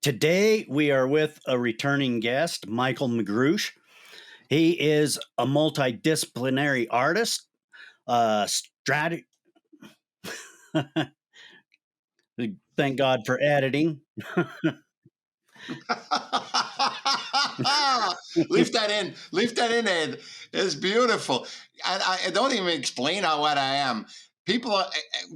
Today, we are with a returning guest, Michaell Magrutsche. He is a multidisciplinary artist, strategy. Thank God for editing. Leave that in, Ed. It's beautiful. I don't even explain what I am. People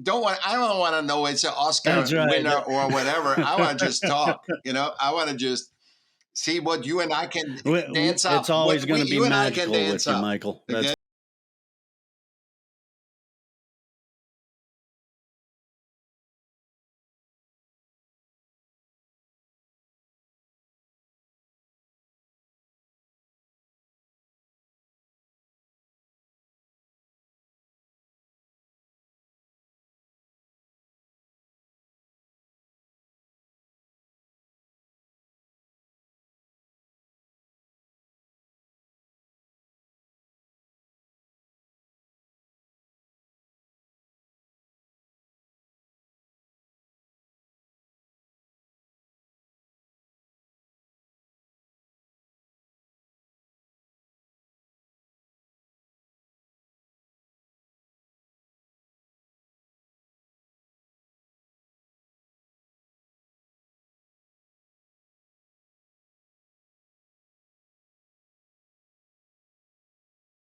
don't want. I don't want to know it's an Oscar That's right. winner or whatever. I want to just talk. I want to just see what you and I can dance It's up. always going to be You and I can magical dance with you, up. Michaell. Okay.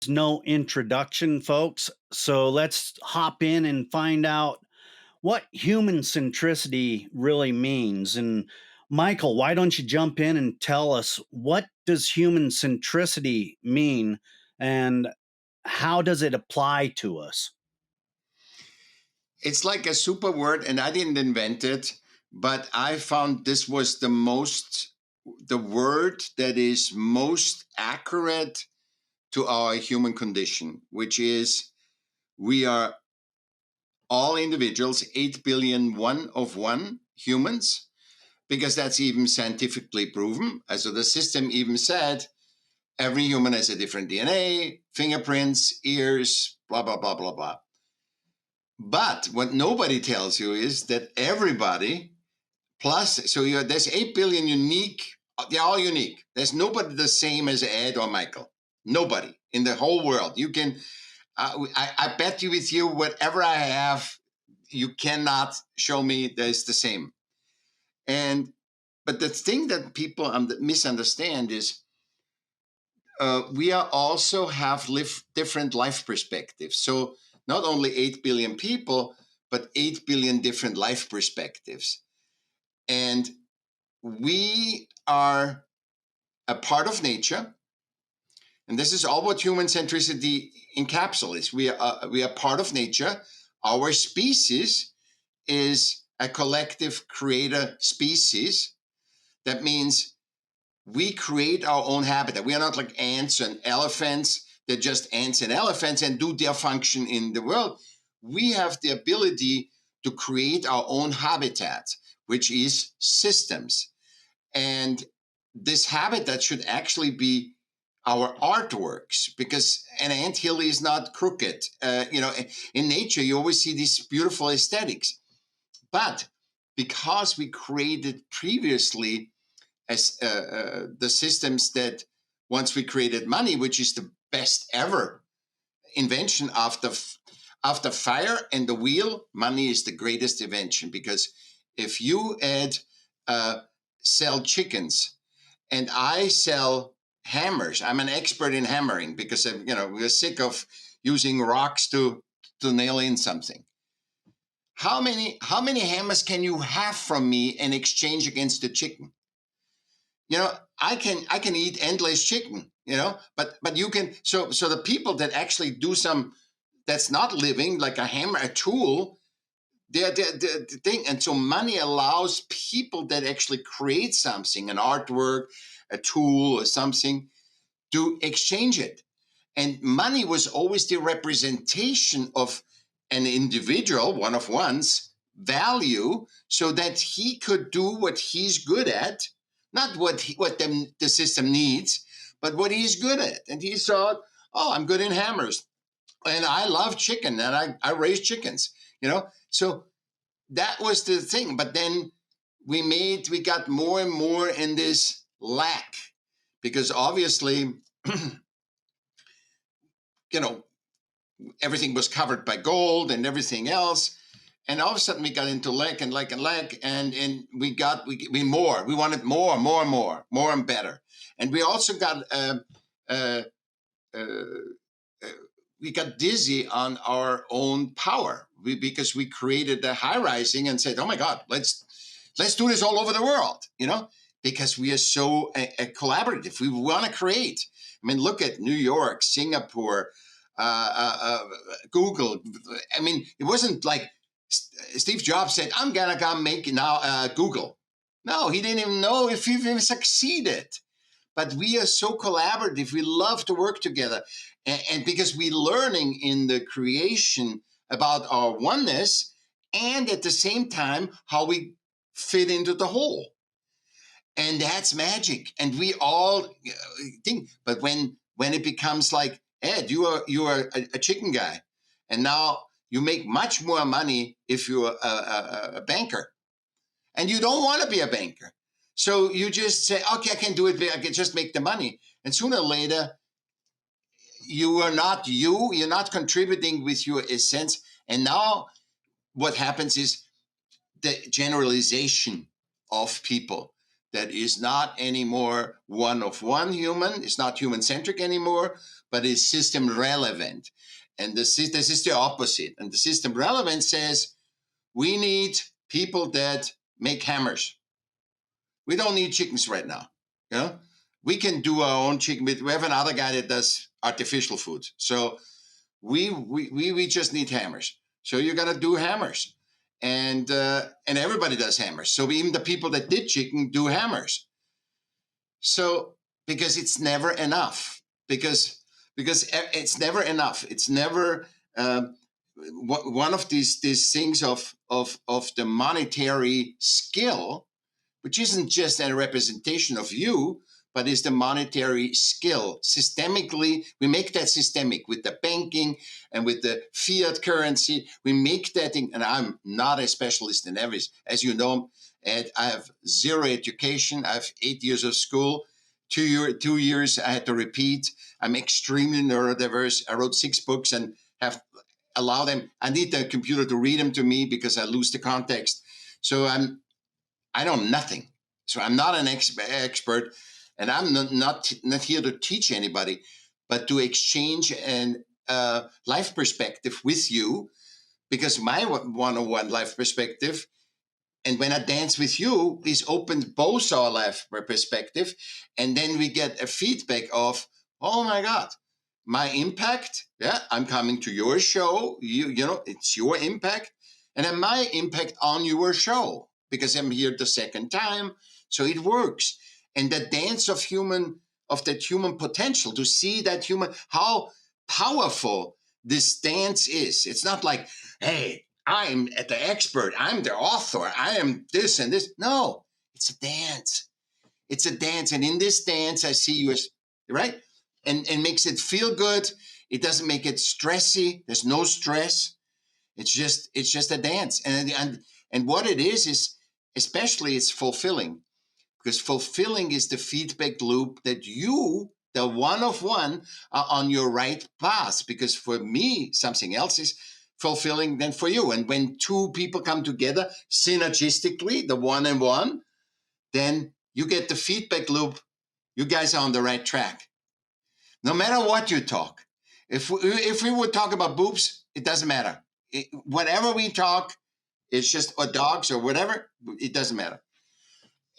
No introduction, folks. So let's hop in and find out what human centricity really means. And Michaell, why don't you jump in and tell us what does human centricity mean and how does it apply to us? It's like a super word, and I didn't invent it, but I found this was the word that is most accurate to our human condition, which is we are all individuals, 8 billion one of one humans, because that's even scientifically proven. So the system even said every human has a different DNA, fingerprints, ears, blah, blah, blah, blah, blah. But what nobody tells you is that everybody plus, so there's 8 billion unique, they're all unique. There's nobody the same as Ed or Michaell. Nobody in the whole world. You can, I bet you with you, whatever I have, you cannot show me that it's the same. But the thing that people misunderstand is we are also have different life perspectives. So not only 8 billion people, but 8 billion different life perspectives. And we are a part of nature. And this is all what human centricity encapsulates. We are part of nature. Our species is a collective creator species. That means we create our own habitat. We are not like ants and elephants. They're just ants and elephants and do their function in the world. We have the ability to create our own habitat, which is systems. And this habitat should actually be our artworks, because an anthill is not crooked. In nature, you always see these beautiful aesthetics. But because we created previously as the systems that once we created money, which is the best ever invention after fire and the wheel, money is the greatest invention. Because if you sell chickens and I sell hammers, I'm an expert in hammering because we're sick of using rocks to nail in something. How many hammers can you have from me in exchange against the chicken? I can eat endless chicken, but you can, so the people that actually do some that's not living, like a hammer, a tool, they're the thing. And so money allows people that actually create something, an artwork, a tool or something, to exchange it. And money was always the representation of an individual, one of one's value, so that he could do what he's good at, not what the system needs, but what he's good at. And he thought, oh, I'm good in hammers, and I love chicken, and I raise chickens, So that was the thing. But then we got more and more in this lack, because obviously, you know, everything was covered by gold and everything else. And all of a sudden we got into lack and lack and lack, and we wanted more and better. And we also got uh, uh, we got dizzy on our own power, because we created a high rising and said, "Oh my God, let's do this all over the world," because we are so collaborative. We want to create. I mean, look at New York, Singapore, Google. I mean, it wasn't like Steve Jobs said, "I'm gonna go make now Google." No, he didn't even know if he even succeeded. But we are so collaborative. We love to work together. And because we're learning in the creation about our oneness, and at the same time, how we fit into the whole. And that's magic. And we all think, but when it becomes like, Ed, you are a chicken guy, and now you make much more money if you're a banker, and you don't want to be a banker. So you just say, okay, I can do it. I can just make the money. And sooner or later, you're not contributing with your essence. And now what happens is the generalization of people, that is not anymore one of one human. It's not human-centric anymore, but is system relevant. And this is the opposite. And the system relevant says, we need people that make hammers. We don't need chickens right now. We can do our own chicken. We have another guy that does artificial food. So we just need hammers. So you're gonna do hammers, and everybody does hammers. So even the people that did chicken do hammers. So because it's never enough. Because it's never enough. It's never one of these things of the monetary skill, which isn't just a representation of you, but is the monetary skill. Systemically, we make that systemic with the banking and with the fiat currency. We make that thing, and I'm not a specialist in everything. As you know, Ed, I have zero education. I have 8 years of school. 2 years I had to repeat. I'm extremely neurodiverse. I wrote 6 books and have allowed them. I need the computer to read them to me because I lose the context. So I know nothing. So I'm not an expert, and I'm not here to teach anybody, but to exchange an life perspective with you, because my one-on-one life perspective, and when I dance with you, is opened both our life perspective, and then we get a feedback of, oh my God, my impact. Yeah, I'm coming to your show. It's your impact, and then my impact on your show, because I'm here the second time. So it works. And the dance of that human potential, to see that human, how powerful this dance is. It's not like, hey, I'm the expert, I'm the author, I am this and this. No, it's a dance. It's a dance. And in this dance, I see you as, right? And makes it feel good. It doesn't make it stressy. There's no stress. It's just a dance. And what it is especially it's fulfilling, because fulfilling is the feedback loop that you, the one of one, are on your right path. Because for me, something else is fulfilling than for you. And when two people come together synergistically, the one and one, then you get the feedback loop. You guys are on the right track. No matter what you talk. If we would talk about boobs, it doesn't matter. Whatever we talk, it's just, or dogs or whatever, it doesn't matter.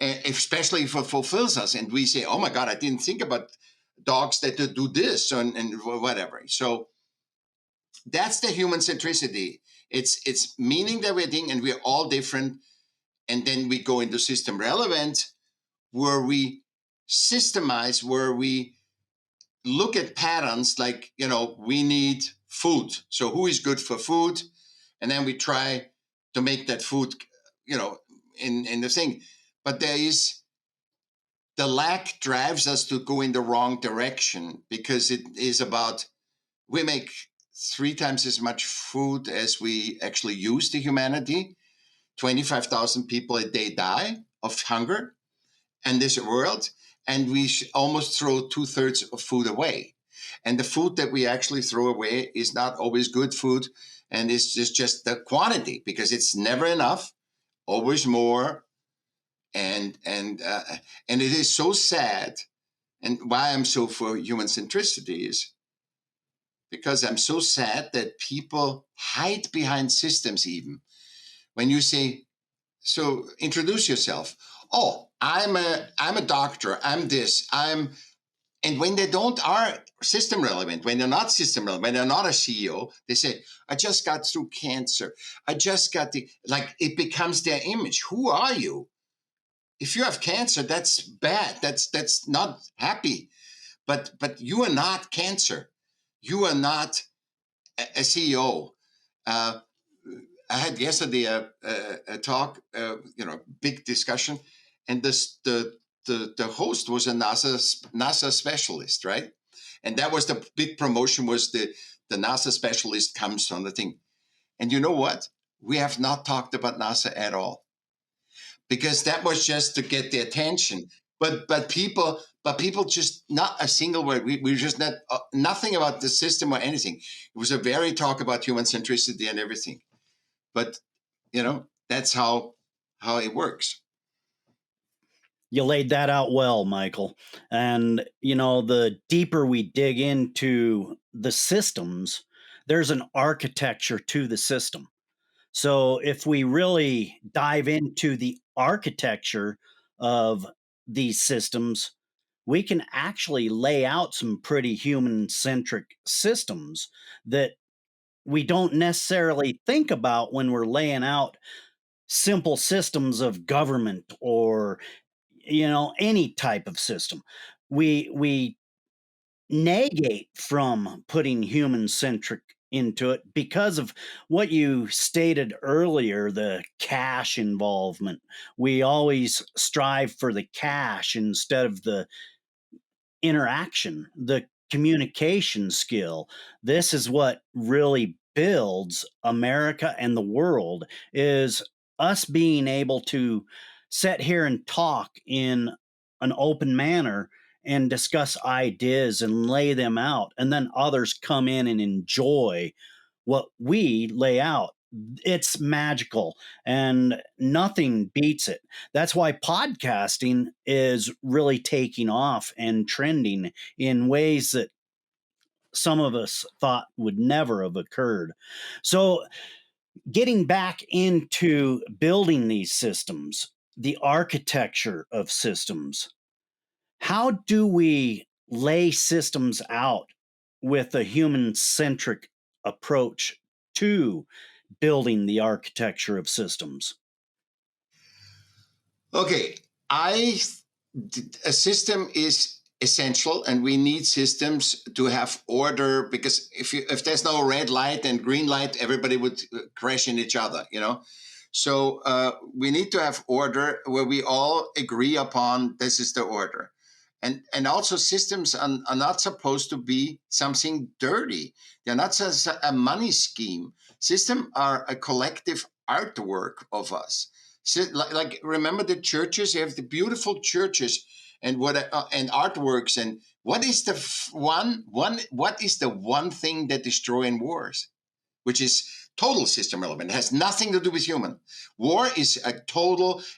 Especially if it fulfills us, and we say, oh my God, I didn't think about dogs that do this and whatever. So that's the human centricity. It's meaning that we're doing, and we're all different. And then we go into system relevant, where we systemize, where we look at patterns, like, we need food. So who is good for food? And then we try to make that food, in the thing. But the lack drives us to go in the wrong direction, because it is about, we make 3 times as much food as we actually use, the humanity. 25,000 people a day die of hunger in this world, and we almost throw 2/3 of food away. And the food that we actually throw away is not always good food, and it's just the quantity, because it's never enough, always more. And it is so sad. And why I'm so for human centricity is because I'm so sad that people hide behind systems. Even when you say, so introduce yourself. Oh, I'm a doctor. I'm this. And when they don't are system relevant, when they're not system relevant, when they're not a CEO, they say, I just got through cancer. I just got like it becomes their image. Who are you? If you have cancer, that's bad. That's not happy. But you are not cancer. You are not a CEO. Uh, I had yesterday a talk, big discussion, and the host was a NASA specialist, right? And that was the big promotion, was the NASA specialist comes on the thing. And you know what? We have not talked about NASA at all, because that was just to get the attention. But people just not a single word. We just not nothing about the system or anything. It was a very talk about human centricity and everything. But that's how it works. You laid that out well, Michael. And, the deeper we dig into the systems, there's an architecture to the system. So if we really dive into the architecture of these systems, we can actually lay out some pretty human centric systems that we don't necessarily think about when we're laying out simple systems of government or any type of system. We negate from putting human centric into it because of what you stated earlier, the cash involvement. We always strive for the cash instead of the interaction, the communication skill. This is what really builds America and the world, is us being able to sit here and talk in an open manner and discuss ideas and lay them out, and then others come in and enjoy what we lay out. It's magical and nothing beats it. That's why podcasting is really taking off and trending in ways that some of us thought would never have occurred. So, getting back into building these systems, the architecture of systems, how do we lay systems out with a human centric approach to building the architecture of systems? Okay, I a system is essential, and we need systems to have order, because if there's no red light and green light, everybody would crash in each other. So we need to have order where we all agree upon this is the order. And also systems are not supposed to be something dirty. They're not just a money scheme. Systems are a collective artwork of us. So, like remember the churches? You have the beautiful churches and and artworks. And what is the what is the one thing that destroys in wars? Which is total system relevant. It has nothing to do with human. War is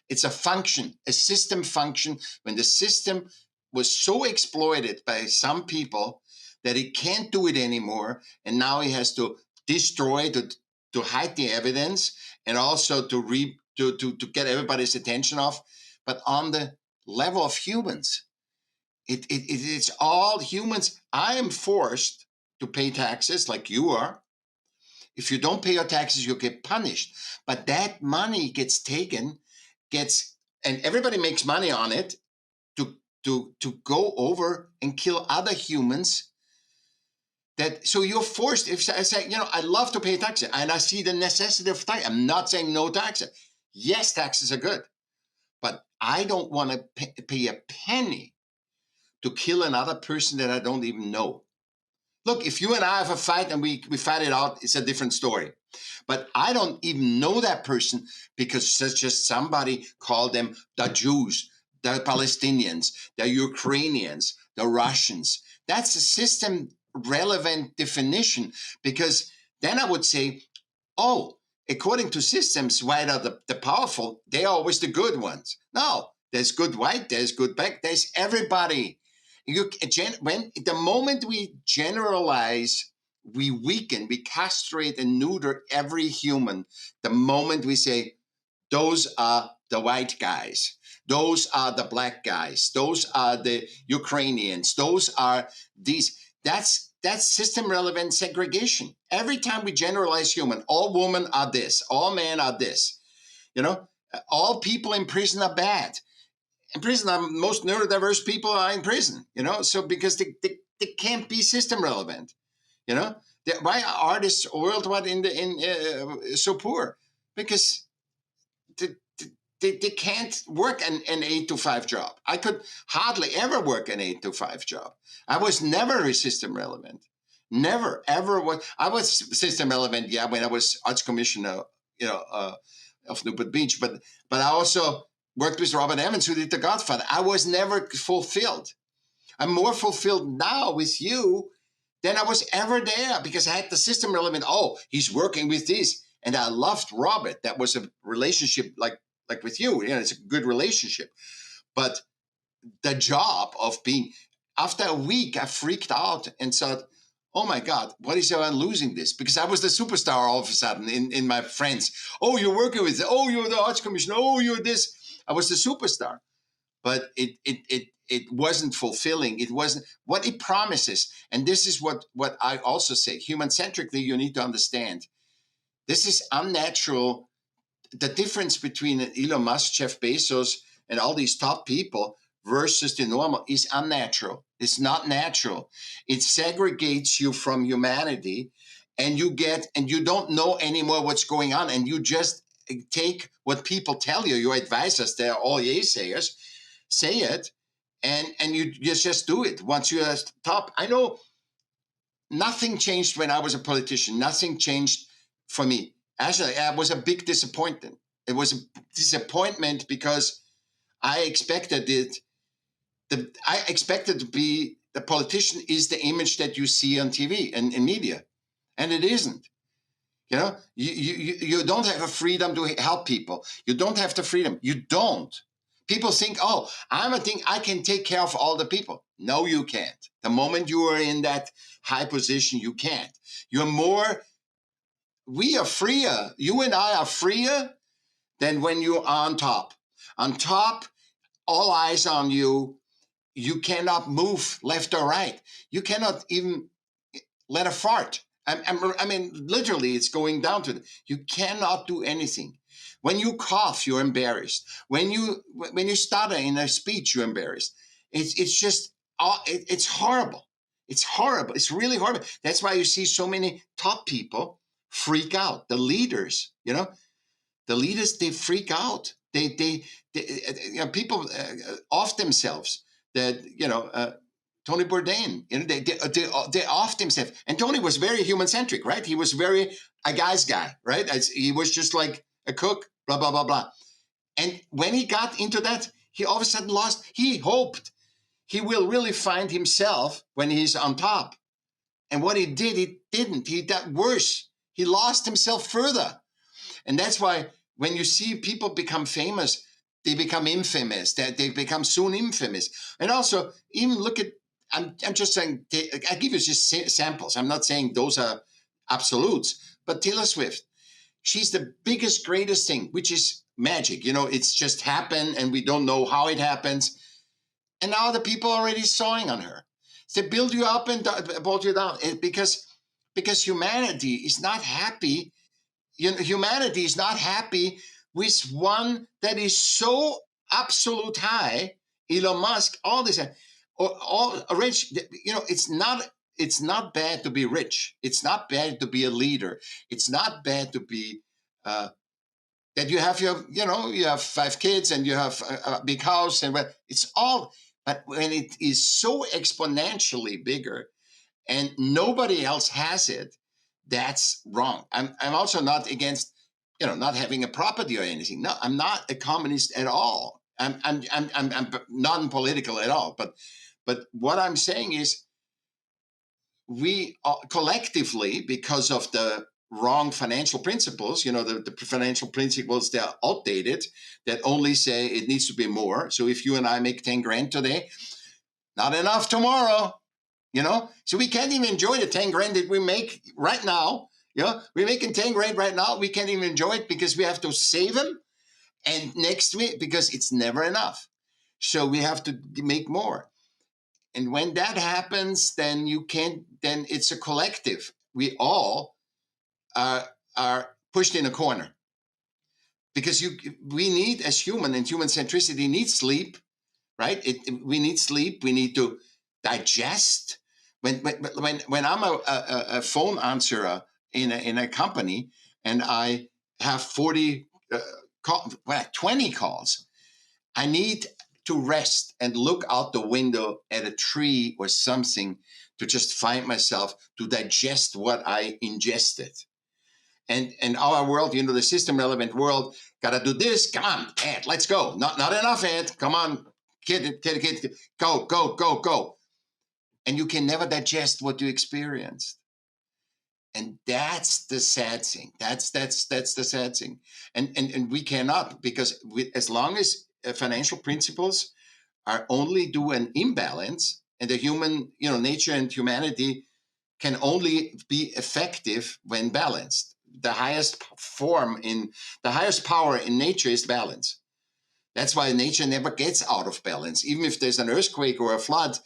it's a function, a system function. When the system was so exploited by some people that he can't do it anymore, and now he has to destroy to hide the evidence, and also to get everybody's attention off. But on the level of humans, it's all humans. I am forced to pay taxes like you are. If you don't pay your taxes, you get punished. But that money gets taken, and everybody makes money on it to go over and kill other humans. So you're forced. If I say, I love to pay taxes, and I see the necessity of tax. I'm not saying no taxes. Yes, taxes are good, but I don't want to pay a penny to kill another person that I don't even know. Look, if you and I have a fight and we fight it out, it's a different story. But I don't even know that person because it's just somebody called them the Jews, the Palestinians, the Ukrainians, the Russians. That's a system relevant definition, because then I would say, oh, according to systems, white are the powerful. They're always the good ones. No, there's good white, there's good black, there's everybody. When the moment we generalize, we weaken, we castrate and neuter every human. The moment we say, those are the white guys, those are the black guys, those are the Ukrainians, those are these, that's system relevant segregation. Every time we generalize human, all women are this, all men are this, you know, all people in prison are bad. In prison, most neurodiverse people are in prison, you know, so because they can't be system relevant, you know. Why are artists worldwide so poor? Because they can't work an 8 to 5 job. I could hardly ever work an 8 to 5 job. I was never system relevant. Never, ever was. I was system relevant, yeah, when I was arts commissioner, you know, of Newport Beach. But I also worked with Robert Evans, who did The Godfather. I was never fulfilled. I'm more fulfilled now with you than I was ever there, because I had the system relevant. Oh, he's working with this. And I loved Robert. That was a relationship like with you. You know, it's a good relationship. But the job of being, after a week, I freaked out and thought, oh my God, what is I'm losing this? Because I was the superstar all of a sudden in my friends. Oh, you're working with, oh, you're the arts commissioner. Oh, you're this. I was the superstar. But it wasn't fulfilling. It wasn't what it promises. And this is what I also say. Human-centrically, you need to understand. This is unnatural. The difference between Elon Musk, Jeff Bezos, and all these top people versus the normal is unnatural. It's not natural. It segregates you from humanity, and you don't know anymore what's going on, and you just take what people tell you. Your advisors, they're all naysayers, say it, and you just do it once you're at the top. I know nothing changed when I was a politician. Nothing changed for me. Actually, it was a big disappointment. It was a disappointment because I expected it. I expected to be the politician is the image that you see on TV and in media, and it isn't. You know, you don't have a freedom to help people. You don't have the freedom. You don't. People think, oh, I'm a thing. I can take care of all the people. No, you can't. The moment you are in that high position, you can't. You're more. We are freer. You and I are freer than when you're on top. On top, all eyes on you. You cannot move left or right. You cannot even let a fart. I mean, literally, it's going down to it. You cannot do anything. When you cough, you're embarrassed. When you stutter in a speech, you're embarrassed. It's just it's horrible. It's horrible. It's really horrible. That's why you see so many top people freak out. The leaders, you know, they freak out. You know, people off themselves. That you know. Tony Bourdain, you know, they off themselves. And Tony was very human-centric, right? He was very a guy's guy, right? He was just like a cook, blah, blah, blah, blah. And when he got into that, he all of a sudden lost. He hoped he will really find himself when he's on top. And what he did, he didn't. He got worse. He lost himself further. And that's why when you see people become famous, they become infamous. They become soon infamous. And also, even look at, I'm just saying, I give you just samples. I'm not saying those are absolutes, but Taylor Swift, she's the biggest, greatest thing, which is magic. You know, it's just happened and we don't know how it happens. And now the people are already sawing on her. They build you up and pull you down because humanity is not happy. You know, humanity is not happy with one that is so absolute high. Elon Musk, all this, all rich. You know, it's not bad to be rich. It's not bad to be a leader. It's not bad to be that you have you have 5 kids and you have a big house and it's all. But when it is so exponentially bigger, and nobody else has it, that's wrong. I'm also not against, not having a property or anything. No, I'm not a communist at all. I'm non-political at all. But what I'm saying is, we collectively, because of the wrong financial principles, the financial principles, they're outdated, that only say it needs to be more. So if you and I make 10 grand today, not enough tomorrow. So we can't even enjoy the 10 grand that we make right now. We're making 10 grand right now. We can't even enjoy it because we have to save them. And next week, because it's never enough. So we have to make more. And when that happens, then then it's a collective. We all are pushed in a corner, because we need, as human, and human centricity needs sleep, right? We need sleep. We need to digest. When I'm a phone answerer in a company, and I have 20 calls, I need to rest and look out the window at a tree or something to just find myself, to digest what I ingested. And our world, the system relevant world, gotta do this. Come on, Ed, let's go. Not enough, Ed. Come on, kid, go, go, go, go. And you can never digest what you experienced. And that's the sad thing. That's the sad thing. And we cannot, because as long as financial principles are only do an imbalance, and the human, nature and humanity can only be effective when balanced. The highest power in nature is balance. That's why nature never gets out of balance. Even if there's an earthquake or a flood,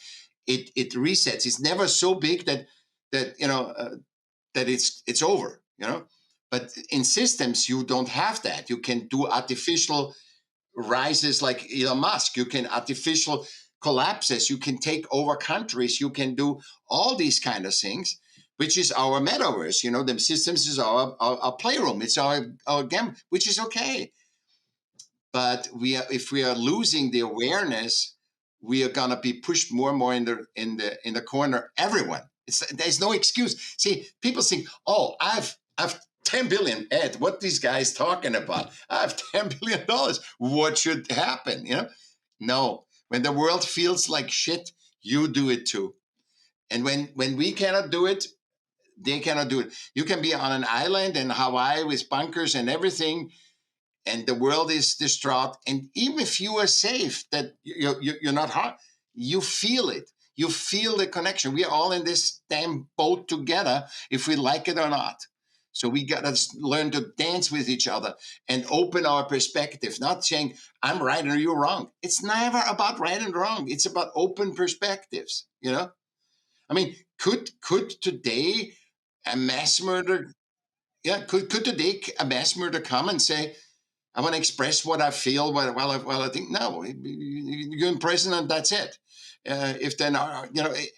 it resets. It's never so big that it's over. But in systems, you don't have that. You can do artificial rises like Elon Musk. You can artificial collapses. You can take over countries. You can do all these kind of things, which is our metaverse. The systems is our playroom. It's our game, which is okay. But if we are losing the awareness, we are gonna be pushed more and more in the corner. Everyone, there's no excuse. See, people think, oh, I've 10 billion. Ed, what these guys talking about? I have $10 billion. What should happen? No. When the world feels like shit, you do it too. And when we cannot do it, they cannot do it. You can be on an island in Hawaii with bunkers and everything, and the world is distraught. And even if you are safe, that you're not harmed, you feel it. You feel the connection. We are all in this damn boat together, if we like it or not. So we got to learn to dance with each other and open our perspective, not saying I'm right or you're wrong. It's never about right and wrong. It's about open perspectives. I mean, could today a mass murder, could today a mass murder come and say, I want to express what I feel while I think? No, you're in prison and that's it. If then,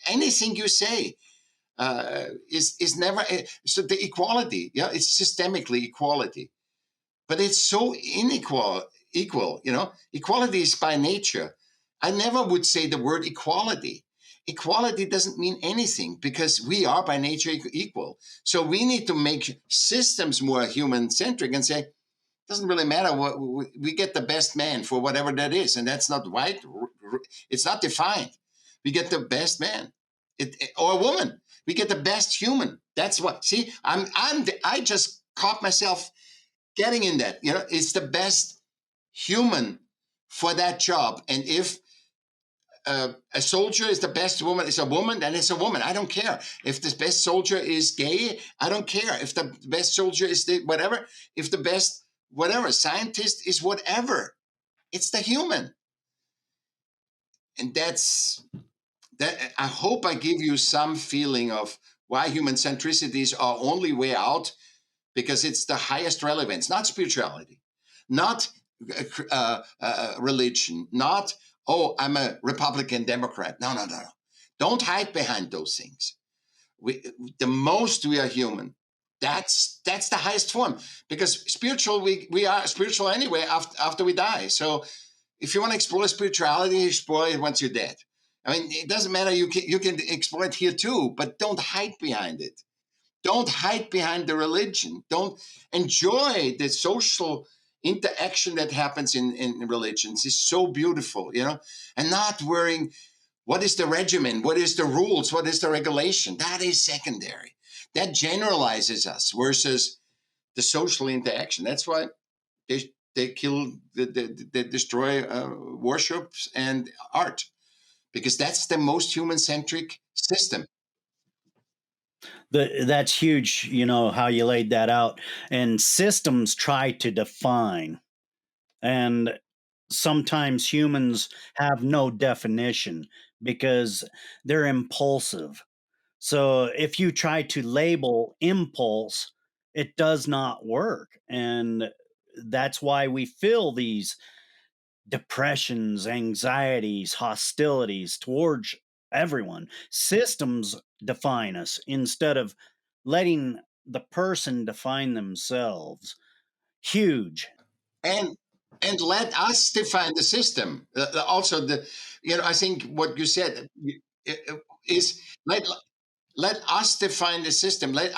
anything you say is never, so the equality, it's systemically equality, but it's so equal. Equality is by nature. I never would say the word equality. Equality doesn't mean anything, because we are by nature equal. So we need to make systems more human-centric and say, doesn't really matter what we get, the best man for whatever that is, and that's not white. It's not defined. We get the best man, or a woman. We get the best human. That's what. See, I just caught myself getting in that. It's the best human for that job. And if a soldier is the best woman, is a woman, then it's a woman. I don't care. If the best soldier is gay, I don't care. If the best soldier is whatever, if the best whatever scientist is whatever, it's the human. And that's that. I hope I give you some feeling of why human centricity is our only way out, because it's the highest relevance, not spirituality, not religion, not, oh, I'm a Republican Democrat. No. Don't hide behind those things. The most we are human. That's the highest form, because spiritual, we are spiritual anyway after we die. So if you want to explore spirituality, explore it once you're dead. I mean, it doesn't matter. You can exploit here too, but don't hide behind it. Don't hide behind the religion. Don't enjoy the social interaction that happens in religions. It's so beautiful, and not worrying what is the regimen, what is the rules, what is the regulation. That is secondary. That generalizes us versus the social interaction. That's why they kill, they destroy worships and art, because that's the most human centric system. That's huge, how you laid that out. And systems try to define, and sometimes humans have no definition because they're impulsive. So if you try to label impulse, it does not work. And that's why we feel these depressions, anxieties, hostilities towards everyone. Systems define us instead of letting the person define themselves. Huge. and and let us define the system. Also, I think what you said is, let us define the system. Let's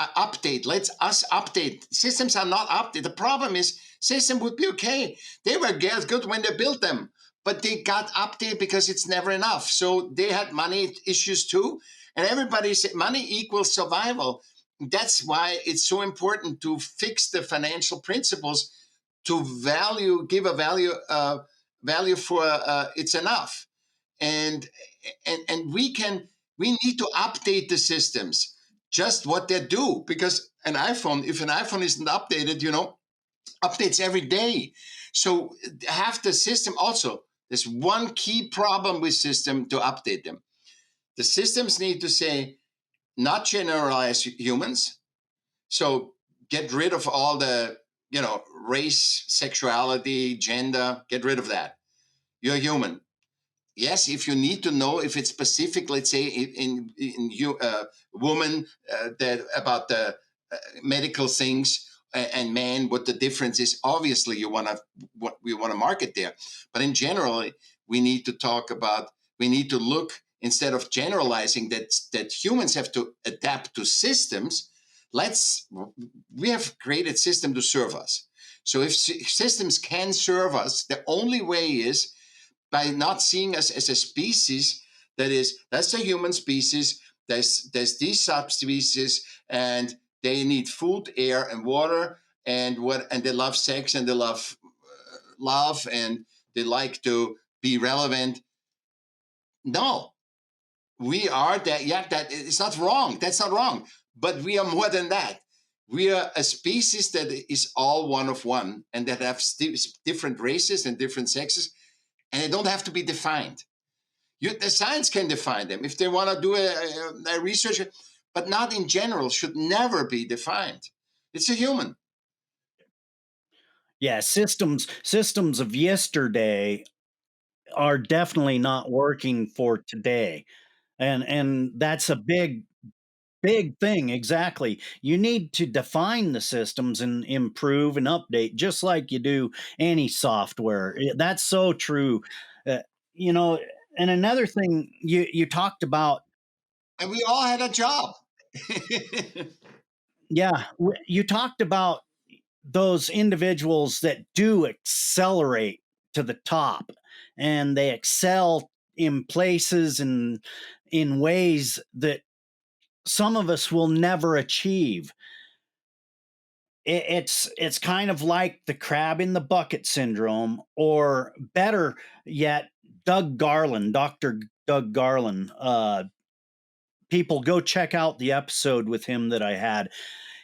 us update. Systems are not updated. The problem is, system would be okay. They were good when they built them, but they got updated because it's never enough. So they had money issues too, and everybody said money equals survival. That's why it's so important to fix the financial principles, to give a value for it's enough. And we need to update the systems, just what they do, because if an iPhone isn't updated, updates every day. So have the system also. There's one key problem with system to update them. The systems need to say, not generalize humans. So get rid of all the, race, sexuality, gender, get rid of that. You're human. Yes, if you need to know if it's specific, let's say in you woman, that about the medical things, and man, what the difference is. Obviously, what we want to market there, but in general, we need to talk about. We need to look, instead of generalizing that humans have to adapt to systems. Let's We have created system to serve us. So if systems can serve us, the only way is by not seeing us as a species. That's a human species. There's these subspecies, and they need food, air, and water, and they love sex, and they love love, and they like to be relevant. No, we are that. Yeah, that it's not wrong. That's not wrong. But we are more than that. We are a species that is all one of one, and that have different races and different sexes, and they don't have to be defined. The science can define them if they want to do a research, but not in general. Should never be defined. It's a human. Yeah, systems of yesterday are definitely not working for today. And that's a big thing, exactly. You need to define the systems and improve and update just like you do any software. That's so true. Uh, you know, and another thing you talked about, And we all had a job. yeah, you talked about those individuals that do accelerate to the top, and they excel in places and in ways that some of us will never achieve. It's kind of like the crab in the bucket syndrome, or better yet, Dr. Doug Garland. People go check out the episode with him that I had.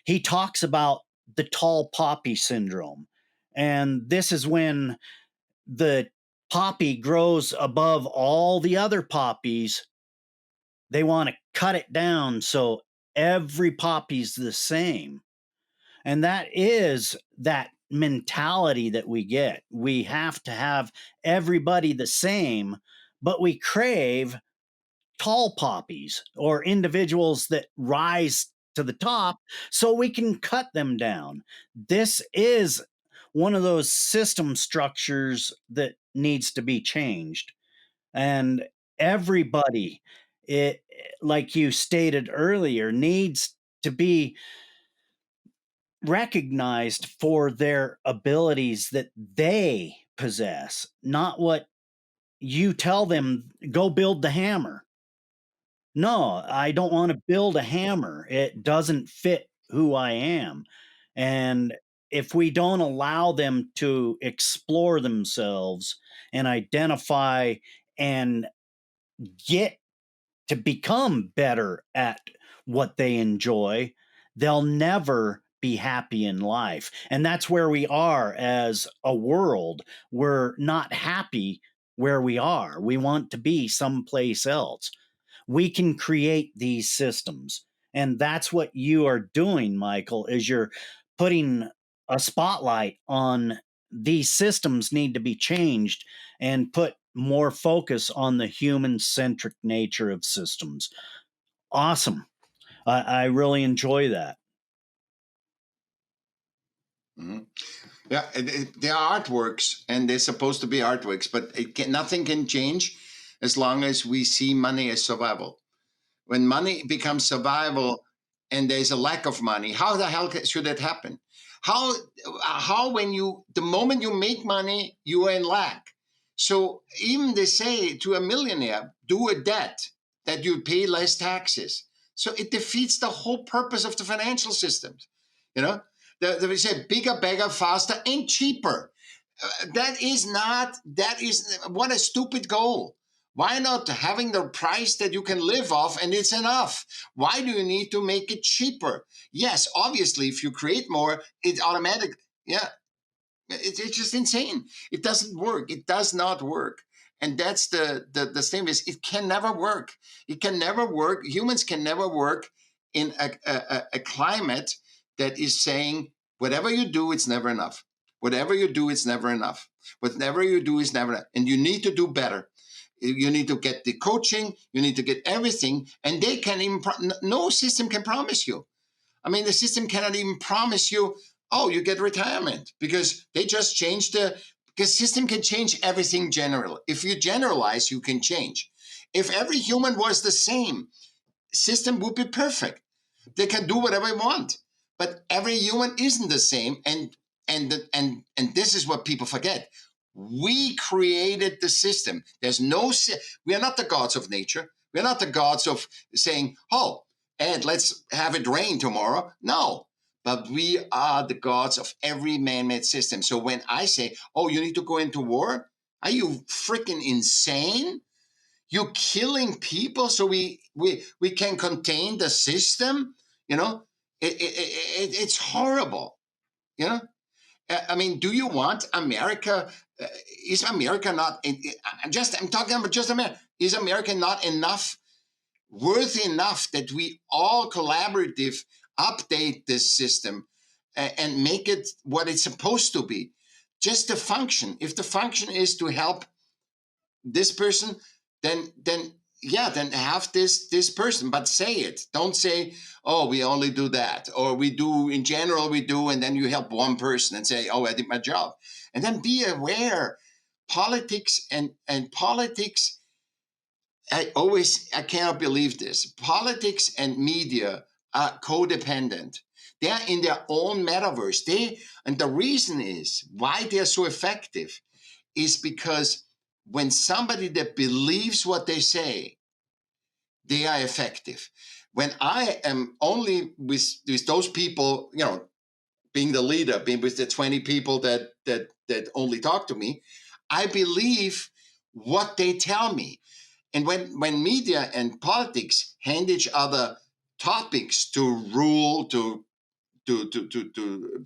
He talks about the tall poppy syndrome, and this is when the poppy grows above all the other poppies. They want to cut it down so every poppy's the same. And that is that mentality that we get. We have to have everybody the same, but we crave tall poppies or individuals that rise to the top so we can cut them down. This is one of those system structures that needs to be changed. And Everybody, it, like you stated earlier, needs to be recognized for their abilities that they possess, not what you tell them, go build the hammer. No, I don't want to build a hammer. It doesn't fit who I am. And if we don't allow them to explore themselves and identify and get to become better at what they enjoy, they'll never be happy in life. And that's where we are as a world. We're not happy where we are. We want to be someplace else. We can create these systems. And that's what you are doing, Michael, is you're putting a spotlight on these systems need to be changed and put more focus on the human centric nature of systems. Awesome. I really enjoy that. Mhm. Yeah, they are artworks, and they're supposed to be artworks, but nothing can change as long as we see money as survival. When money becomes survival and there's a lack of money, how the hell should that happen? How how when you the moment you make money, you are in lack. So even they say to a millionaire, do a debt that you pay less taxes. So it defeats the whole purpose of the financial systems. You know, they say bigger, better, faster, and cheaper. That is what a stupid goal. Why not having the price that you can live off and it's enough? Why do you need to make it cheaper? Yes, obviously, if you create more, it's automatic. Yeah, it's just insane. It doesn't work. It does not work. And that's the thing is it can never work. It can never work. Humans can never work in a climate that is saying whatever you do, it's never enough. Whatever you do, it's never enough. Whatever you do is never enough. And you need to do better. You need to get the coaching. You need to get everything. And they can even, no system can promise you. I mean, the system cannot even promise you, oh, you get retirement because they just changed because system can change everything general. If you generalize, you can change. If every human was the same, system would be perfect. They can do whatever they want, but every human isn't the same. And this is what people forget. We created the system. We are not the gods of nature. We're not the gods of saying, oh, and let's have it rain tomorrow. No, but we are the gods of every man-made system. So when I say, oh, you need to go into war, are you freaking insane? You're killing people so we can contain the system. You know, it's horrible. You know, I mean, do you want America? Is America not? I'm talking about just America. Is America not enough? Worthy enough that we all collaborative update this system and make it what it's supposed to be, just the function. If the function is to help this person, then yeah, then have this person, but say it. Don't say, oh, we only do that, or we do in general, we do, and then you help one person and say, oh, I did my job. And then be aware politics and politics, I cannot believe this. Politics and media are codependent. They are in their own metaverse. And the reason is why they are so effective is because when somebody that believes what they say, they are effective. When I am only with those people, you know, being the leader, being with the 20 people that only talk to me, I believe what they tell me. And when media and politics hand each other topics to rule, to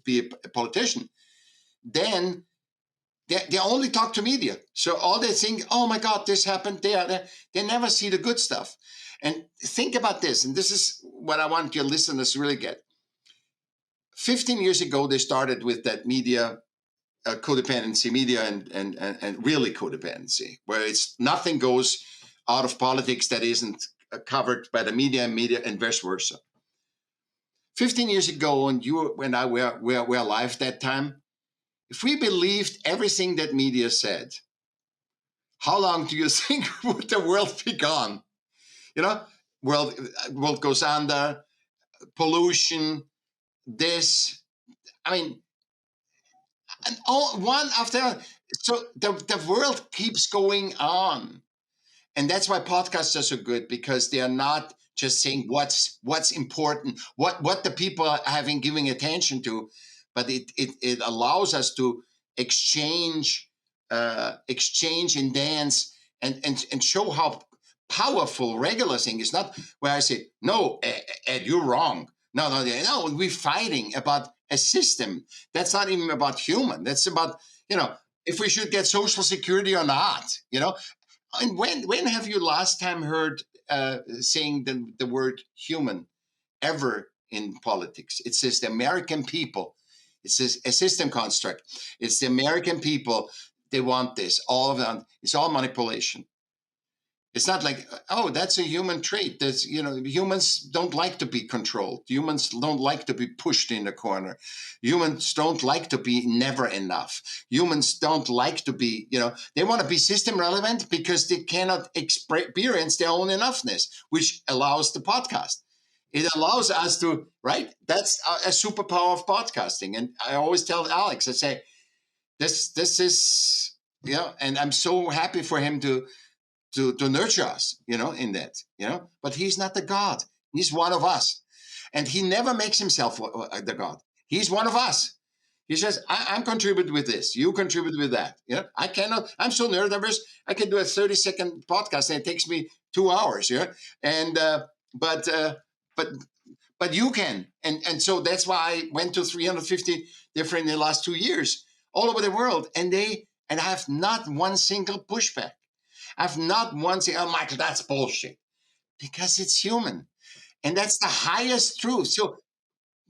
be a politician, then they only talk to media. So all they think, oh my God, this happened there. They never see the good stuff. And think about this, and this is what I want your listeners to really get. 15 years ago, they started with that media codependency, media and really codependency, where it's nothing goes out of politics that isn't covered by the media and vice versa. 15 years ago, and you and I were alive that time, if we believed everything that media said, how long do you think would the world be gone? You know, world goes under, pollution, this. I mean, and all one after another. So the world keeps going on. And that's why podcasts are so good, because they are not just saying what's important, what the people are having giving attention to, but it allows us to exchange exchange and dance and show how powerful regular thing is. Not where I say, no, Ed, you're wrong. No, we're fighting about a system. That's not even about human. That's about, if we should get social security or not, and when have you last time heard saying the word human ever in politics? It says the American people. It says a system construct. It's the American people. They want this. All of them. It's all manipulation. It's not like, oh, that's a human trait. That's, humans don't like to be controlled. Humans don't like to be pushed in the corner. Humans don't like to be never enough. Humans don't like to be, they want to be system relevant because they cannot experience their own enoughness, which allows the podcast. It allows us to, right? That's a superpower of podcasting. And I always tell Alex, I say, this is, and I'm so happy for him to nurture us, in that, but he's not the God. He's one of us. And he never makes himself the God. He's one of us. He says, I'm contributing with this. You contribute with that. I cannot, I'm so nervous. I can do a 30-second podcast and it takes me 2 hours. And, but you can. And so that's why I went to 350 different in the last 2 years all over the world. And I have not one single pushback. I've not once said, oh, Michaell, that's bullshit. Because it's human. And that's the highest truth. So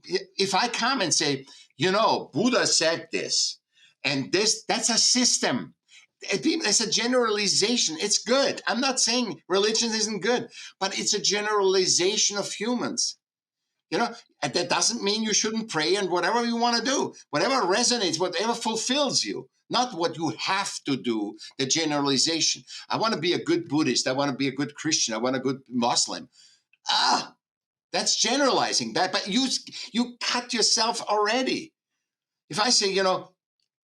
if I come and say, Buddha said this, and that's a system. It's a generalization. It's good. I'm not saying religion isn't good, but it's a generalization of humans. And that doesn't mean you shouldn't pray and whatever you want to do, whatever resonates, whatever fulfills you, not what you have to do, the generalization. I want to be a good Buddhist. I want to be a good Christian. I want a good Muslim. That's generalizing that, but you cut yourself already. If I say,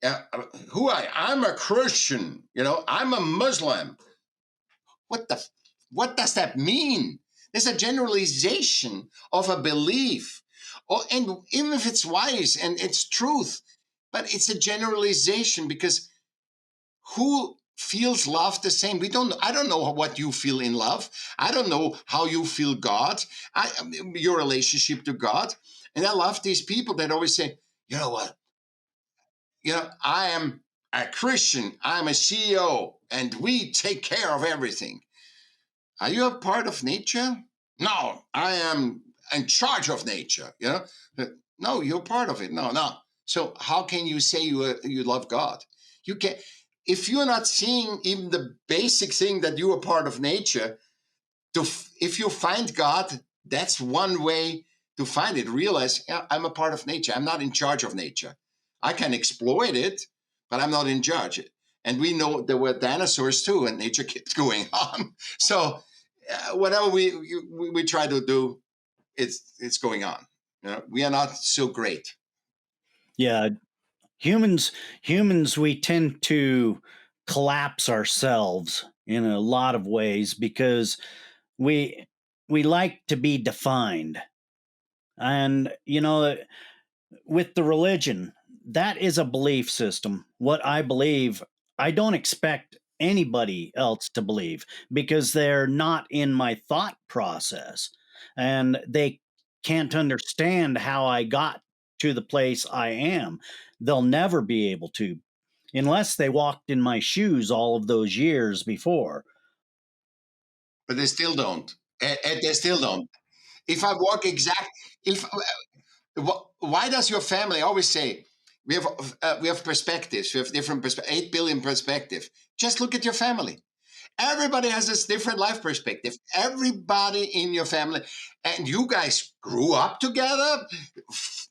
I'm a Christian, I'm a Muslim. What does that mean? There's a generalization of a belief. And even if it's wise and it's truth, but it's a generalization, because who feels love the same? I don't know what you feel in love. I don't know how you feel God, your relationship to God. And I love these people that always say, you know what? I am a Christian. I'm a CEO and we take care of everything. Are you a part of nature? No, I am in charge of nature. No, you're part of it. No. So how can you say you love God? You can, if you're not seeing even the basic thing that you are part of nature. If you find God, that's one way to find it. Realize, I'm a part of nature. I'm not in charge of nature. I can exploit it, but I'm not in charge. And we know there were dinosaurs too, and nature keeps going on. So whatever we try to do, it's going on. We are not so great. Yeah, humans, we tend to collapse ourselves in a lot of ways because we we like to be defined. And with the religion, that is a belief system. What I believe, I don't expect anybody else to believe because they're not in my thought process and they can't understand how I got to the place I am. They'll never be able to unless they walked in my shoes all of those years before. But they still don't. And they still don't. If I walk exact, if why does your family always say we have perspectives, we have different 8 billion perspective? Just look at your family. Everybody has this different life perspective. Everybody in your family, and you guys grew up together,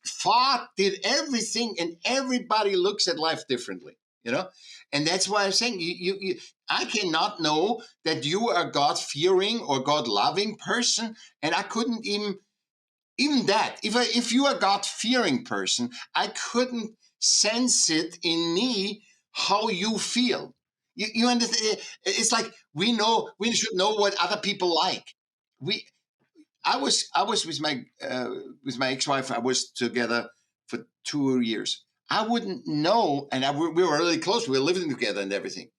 fought, did everything, and everybody looks at life differently. And that's why I'm saying I cannot know that you are a God-fearing or God-loving person, and I couldn't even that. If you are a God-fearing person, I couldn't sense it in me how you feel. You understand? It's like we should know what other people like. We I was with my ex-wife. I was together for 2 years. I wouldn't know, and we were really close. We were living together and everything.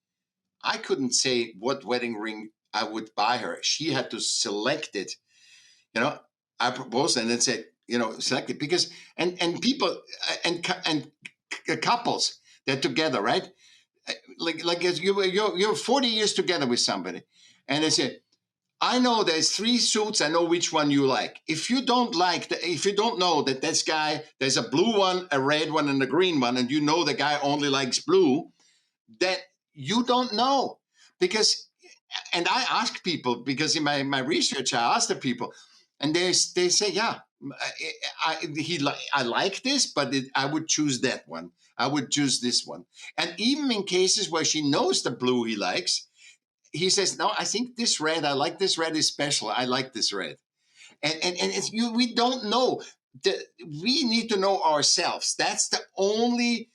I couldn't say what wedding ring I would buy her. She had to select it. You know, I proposed and then said, select it because and people and couples, they're together, right? Like you're 40 years together with somebody, and they say, I know there's 3 suits. I know which one you like. If you don't if you don't know that this guy, there's a blue one, a red one, and a green one, and you know the guy only likes blue, that you don't know. Because, and I ask people, because in my research, I ask the people, and they say, yeah, I like this, but I would choose that one. I would choose this one. And even in cases where she knows the blue he likes, he says, no, I think this red, I like this red is special. I like this red. And we don't know. We need to know ourselves. That's the only,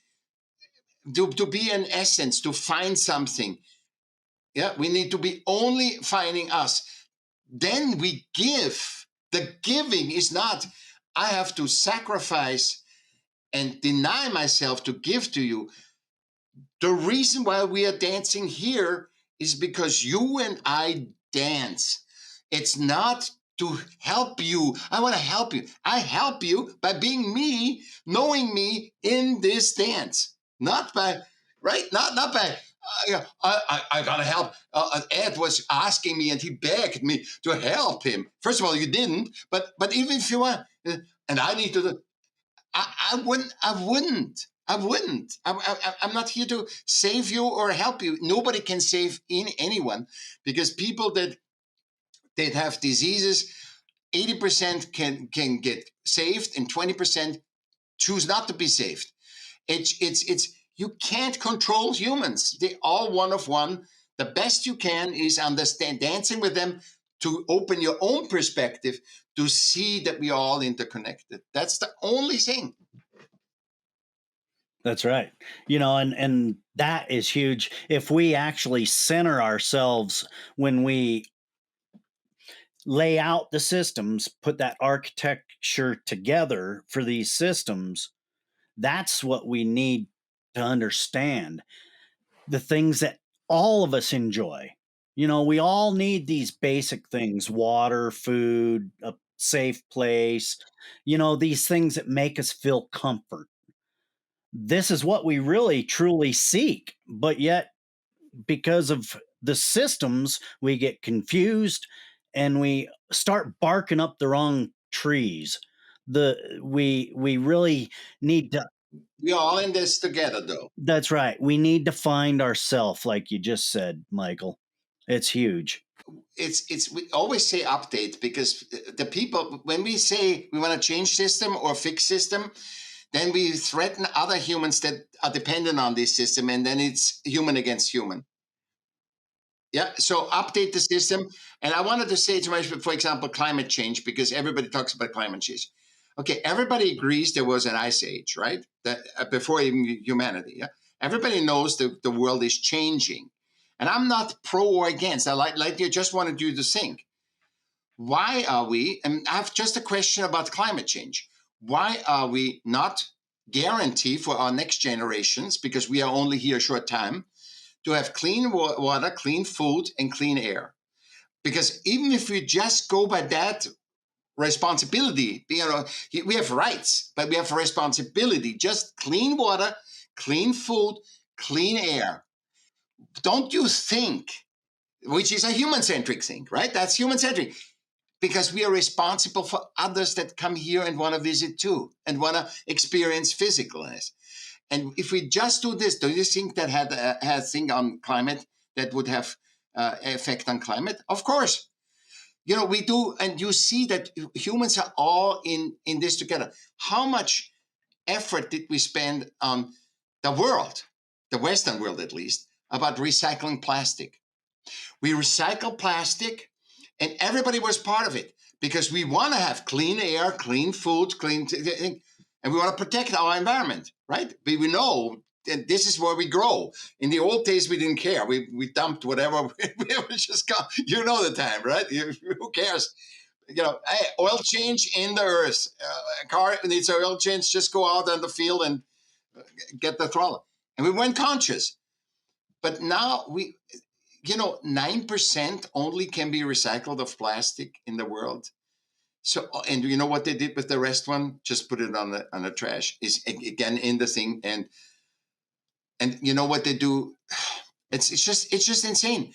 to be in essence, to find something. Yeah, we need to be only finding us. Then we give. The giving is not, I have to sacrifice and deny myself to give to you. The reason why we are dancing here is because you and I dance. It's not to help you. I want to help you. I help you by being me, knowing me in this dance. Not by, right? Not by, I gotta help. Ed was asking me and he begged me to help him. First of all, you didn't, but even if you want, and I need to, I wouldn't. I'm not here to save you or help you. Nobody can save anyone, because people that have diseases, 80% can get saved and 20% choose not to be saved. It's you can't control humans. They all one of one. The best you can is understand, dancing with them, to open your own perspective, to see that we are all interconnected. That's the only thing. That's right. And that is huge. If we actually center ourselves when we lay out the systems, put that architecture together for these systems, that's what we need to understand. The things that all of us enjoy. We all need these basic things: water, food, a safe place, these things that make us feel comfort. This is what we really truly seek. But yet, because of the systems, we get confused and we start barking up the wrong trees. We really need to. We are all in this together, though. That's right. We need to find ourself, like you just said, Michael. It's huge. It's we always say update, because the people, when we say we want to change system or fix system, then we threaten other humans that are dependent on this system, and then it's human against human. Yeah, so update the system. And I wanted to say to myself, for example, climate change, because everybody talks about climate change. Okay, everybody agrees there was an ice age, right? That before even humanity. Yeah, everybody knows that the world is changing, and I'm not pro or against. I like you just wanted you to think. Why are we? And I have just a question about climate change. Why are we not guarantee for our next generations, because we are only here a short time, to have clean water, clean food, and clean air? Because even if we just go by that responsibility, we have rights, but we have a responsibility. Just clean water, clean food, clean air. Don't you think, which is a human-centric thing, right? That's human-centric, because we are responsible for others that come here and want to visit too, and want to experience physicalness. And if we just do this, do you think that had a thing on climate that would have effect on climate? Of course. We do, and you see that humans are all in this together. How much effort did we spend on the world? the Western world at least, about recycling plastic. We recycle plastic, and everybody was part of it because we want to have clean air, clean food, and we want to protect our environment, right? We know that this is where we grow. In the old days, we didn't care. We dumped whatever. We just got, you know the time, right? Who cares? Hey, oil change in the earth. A car needs an oil change. Just go out on the field and get the throttle. And we weren't conscious. But now 9% only can be recycled of plastic in the world. So, and you know what they did with the rest one? Just put it on the trash. Is again in the thing, and you know what they do? It's just insane.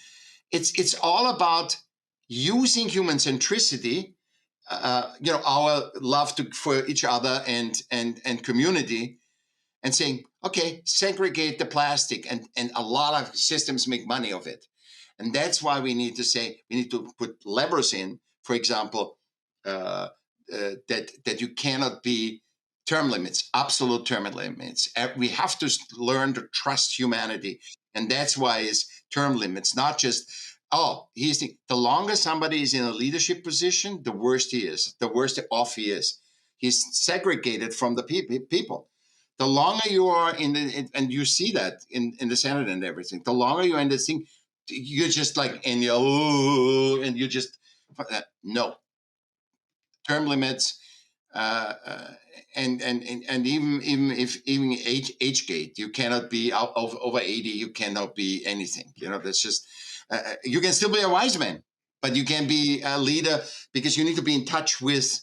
It's all about using human centricity, our love for each other and community, and saying, okay, segregate the plastic, and a lot of systems make money of it. And that's why we need to put levers in, for example, that you cannot be term limits, absolute term limits. We have to learn to trust humanity. And that's why it's term limits, not just, the longer somebody is in a leadership position, the worse he is, the worse off he is. He's segregated from the people. The longer you are and you see that in the Senate and everything, the longer you're in this thing, you're just like, and you just, no, term limits, uh, uh, and even age gate, you cannot be out over 80, you cannot be anything. That's just, you can still be a wise man, but you can be a leader because you need to be in touch with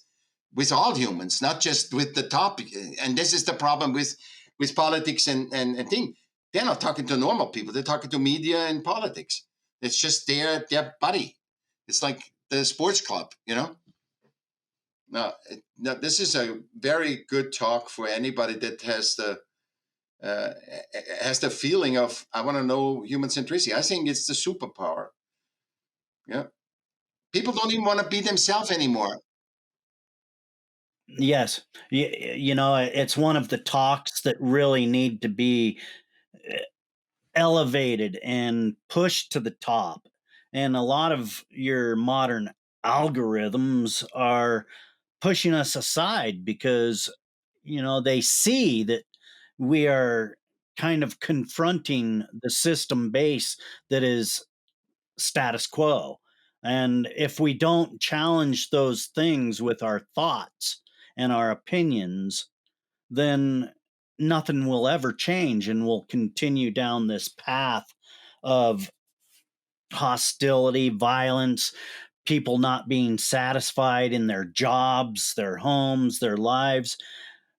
all humans, not just with the top. And this is the problem with politics and thing. They're not talking to normal people. They're talking to media and politics. It's just their buddy. It's like the sports club, No, no, this is a very good talk for anybody that uh, has the feeling of, I want to know human centricity. I think it's the superpower. Yeah, people don't even want to be themselves anymore. Yes. It's one of the talks that really need to be elevated and pushed to the top. And a lot of your modern algorithms are pushing us aside because, they see that we are kind of confronting the system base that is status quo. And if we don't challenge those things with our thoughts and our opinions, then nothing will ever change and we'll continue down this path of hostility, violence, people not being satisfied in their jobs, their homes, their lives.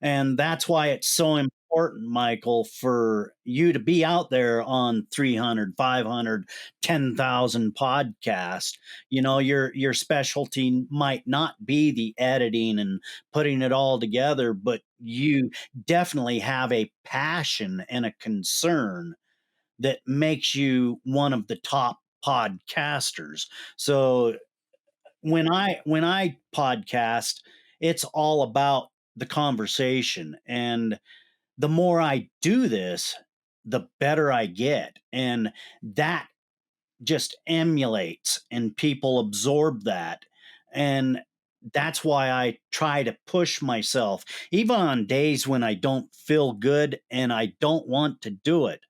And that's why it's so important, Michael, for you to be out there on 300, 500, 10,000 podcasts. Your specialty might not be the editing and putting it all together, but you definitely have a passion and a concern that makes you one of the top podcasters. So when I podcast, it's all about the conversation. And the more I do this, the better I get. And that just emulates and people absorb that. And that's why I try to push myself, even on days when I don't feel good and I don't want to do it.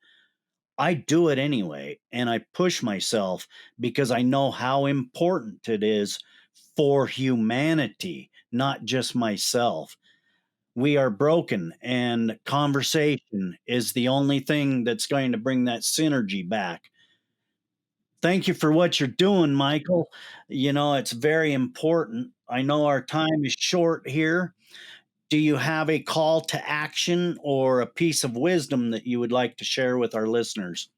I do it anyway, and I push myself because I know how important it is for humanity, not just myself. We are broken, and conversation is the only thing that's going to bring that synergy back. Thank you for what you're doing, Michael. It's very important. I know our time is short here. Do you have a call to action or a piece of wisdom that you would like to share with our listeners?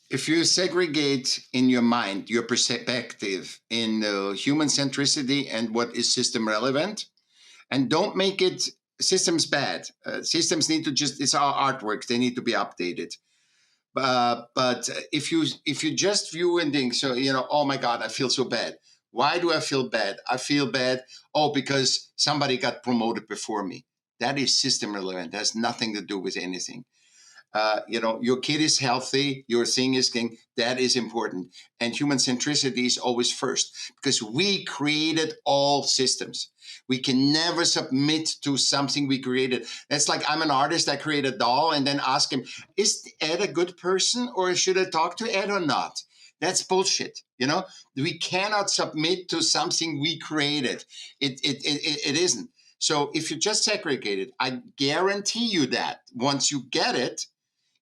If you segregate in your mind your perspective in human centricity and what is system relevant, and don't make it systems bad. Systems need to it's our artwork. They need to be updated. But if you just view and think, so oh my God, I feel so bad. Why do I feel bad? I feel bad. Oh, because somebody got promoted before me. That is system relevant. That has nothing to do with anything. Your kid is healthy, your thing is king. That is important. And human centricity is always first because we created all systems. We can never submit to something we created. That's like I'm an artist, I create a doll and then ask him, is Ed a good person or should I talk to Ed or not? That's bullshit. We cannot submit to something we created. It isn't. So if you just segregate it, I guarantee you that once you get it,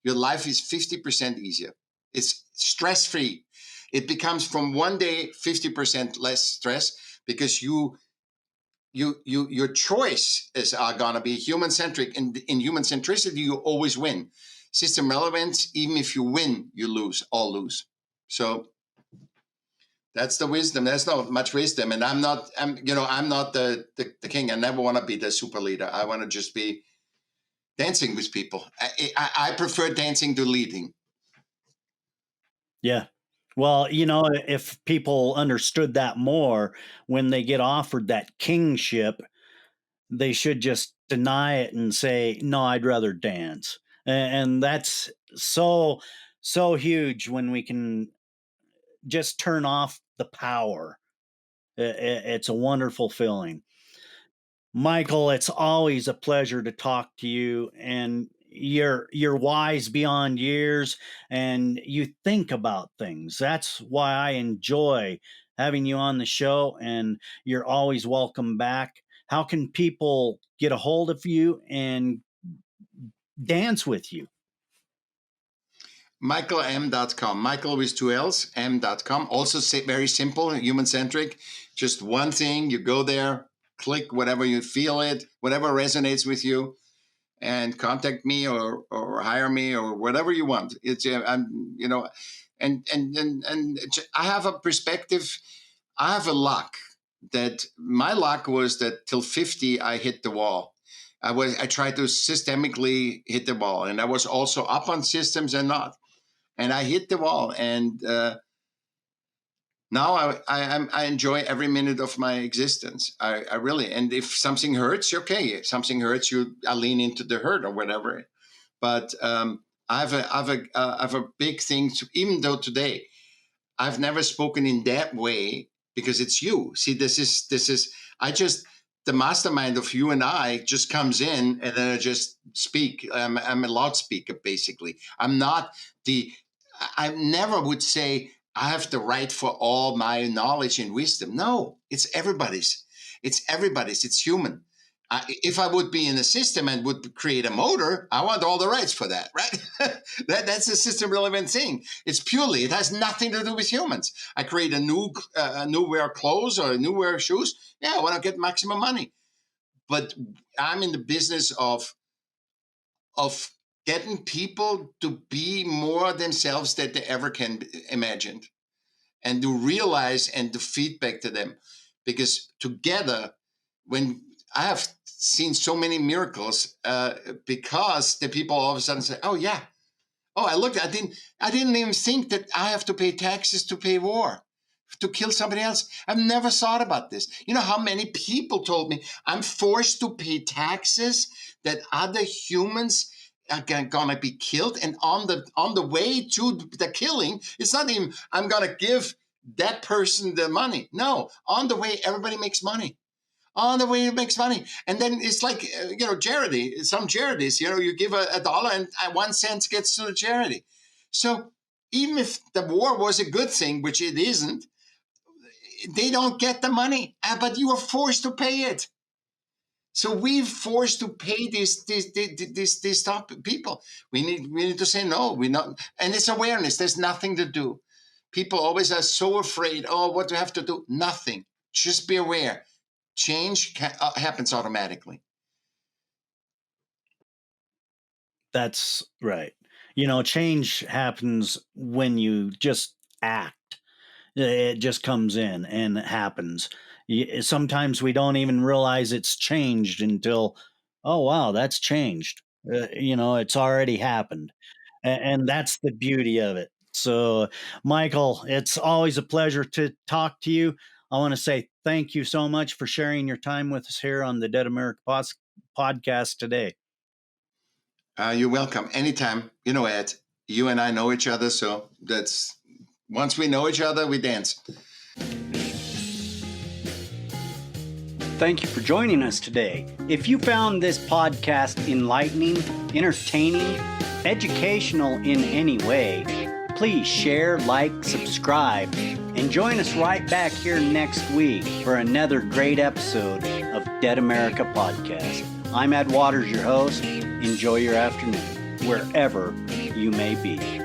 your life is 50% easier. It's stress free. It becomes from one day 50% less stress because your choices are gonna be human centric. And in human centricity, you always win. System relevance, even if you win, you lose, all lose. So that's the wisdom. There's not much wisdom. And I'm not the king. I never want to be the super leader. I want to just be dancing with people. I prefer dancing to leading. Yeah. Well, if people understood that more when they get offered that kingship, they should just deny it and say, "No, I'd rather dance." And that's so huge when we can just turn off the power. It's a wonderful feeling. Michael, it's always a pleasure to talk to you, and you're wise beyond years, and you think about things. That's why I enjoy having you on the show, and you're always welcome back. How can people get a hold of you and dance with you? MichaelM.com. Michael with two L's, M.com. Also very simple, human centric. Just one thing. You go there, click whatever you feel it, whatever resonates with you, and contact me or hire me or whatever you want. It's I'm and I have a perspective. I have a luck that my luck was that till 50 I hit the wall. I tried to systemically hit the wall, and I was also up on systems and not, and I hit the wall. And now I enjoy every minute of my existence. I really, and if something hurts, okay, if something hurts, I lean into the hurt or whatever. But I have a big thing to, even though today I've never spoken in that way because it's you. See, this is I just the mastermind of you and I just comes in and then I just speak. I'm a loudspeaker basically. I'm not the. I never would say I have the right for all my knowledge and wisdom. No, it's everybody's. It's everybody's. It's human. If I would be in a system and would create a motor, I want all the rights for that, right? That's a system relevant thing. It has nothing to do with humans. I create a new wear clothes or a new wear shoes. Yeah, I want to get maximum money. But I'm in the business of getting people to be more themselves that they ever can imagine and to realize and to feedback to them. Because together, when I have seen so many miracles, because the people all of a sudden say, "Oh yeah, oh I didn't even think that I have to pay taxes to pay war." To kill somebody else. I've never thought about this. You know how many people told me I'm forced to pay taxes that other humans are gonna be killed, and on the way to the killing, it's not even I'm gonna give that person the money. No, on the way, everybody makes money. On the way, it makes money, and then it's like charity. Some charities, you give a dollar and 1 cent gets to the charity. So even if the war was a good thing, which it isn't, they don't get the money, but you are forced to pay it. So we're forced to pay these top people. We need to say no. We not, and it's awareness. There's nothing to do. People always are so afraid. Oh, what do I have to do? Nothing. Just be aware. Change happens automatically. That's right. Change happens when you just act. It just comes in and it happens. Sometimes we don't even realize it's changed until, oh, wow, that's changed. It's already happened. And that's the beauty of it. So, Michael, it's always a pleasure to talk to you. I want to say thank you so much for sharing your time with us here on the Dead America podcast today. You're welcome. Anytime. You know, Ed, you and I know each other, so that's once we know each other, we dance. Thank you for joining us today. If you found this podcast enlightening, entertaining, educational in any way, please share, like, subscribe, and join us right back here next week for another great episode of Dead America Podcast. I'm Ed Waters, your host. Enjoy your afternoon, wherever you may be.